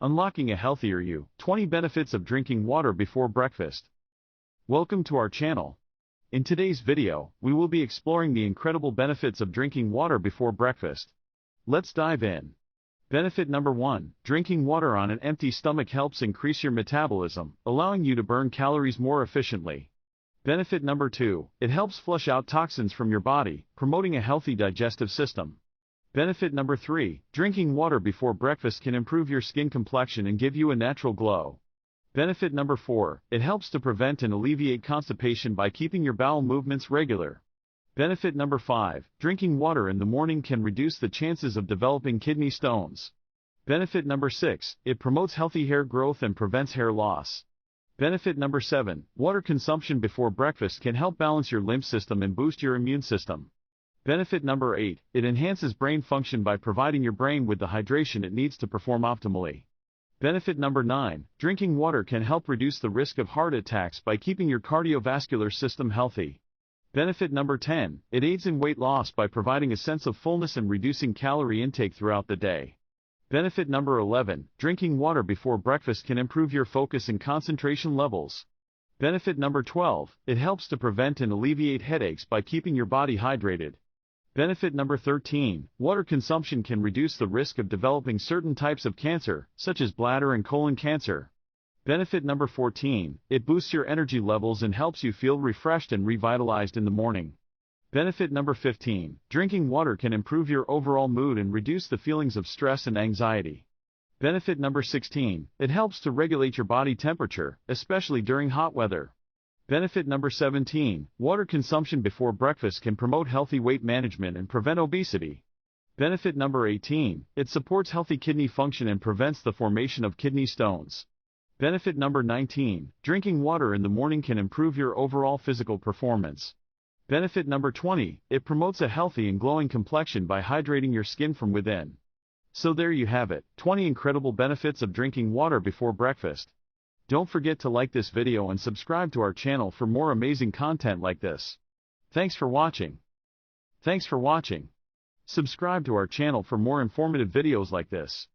Unlocking a Healthier You, 20 Benefits of Drinking Water Before Breakfast. Welcome to our channel. In today's video, we will be exploring the incredible benefits of drinking water before breakfast. Let's dive in. Benefit number 1, drinking water on an empty stomach helps increase your metabolism, allowing you to burn calories more efficiently. Benefit number 2, it helps flush out toxins from your body, promoting a healthy digestive system. Benefit number 3, drinking water before breakfast can improve your skin complexion and give you a natural glow. Benefit number 4, it helps to prevent and alleviate constipation by keeping your bowel movements regular. Benefit number 5, drinking water in the morning can reduce the chances of developing kidney stones. Benefit number 6, it promotes healthy hair growth and prevents hair loss. Benefit number 7, water consumption before breakfast can help balance your lymph system and boost your immune system. Benefit number 8, it enhances brain function by providing your brain with the hydration it needs to perform optimally. Benefit number 9, drinking water can help reduce the risk of heart attacks by keeping your cardiovascular system healthy. Benefit number 10, it aids in weight loss by providing a sense of fullness and reducing calorie intake throughout the day. Benefit number 11, drinking water before breakfast can improve your focus and concentration levels. Benefit number 12, it helps to prevent and alleviate headaches by keeping your body hydrated. Benefit number 13, water consumption can reduce the risk of developing certain types of cancer, such as bladder and colon cancer. Benefit number 14, it boosts your energy levels and helps you feel refreshed and revitalized in the morning. Benefit number 15, drinking water can improve your overall mood and reduce the feelings of stress and anxiety. Benefit number 16, it helps to regulate your body temperature, especially during hot weather. Benefit number 17, water consumption before breakfast can promote healthy weight management and prevent obesity. Benefit number 18, it supports healthy kidney function and prevents the formation of kidney stones. Benefit number 19, drinking water in the morning can improve your overall physical performance. Benefit number 20, it promotes a healthy and glowing complexion by hydrating your skin from within. So there you have it, 20 incredible benefits of drinking water before breakfast. Don't forget to like this video and subscribe to our channel for more amazing content like this. Thanks for watching. Subscribe to our channel for more informative videos like this.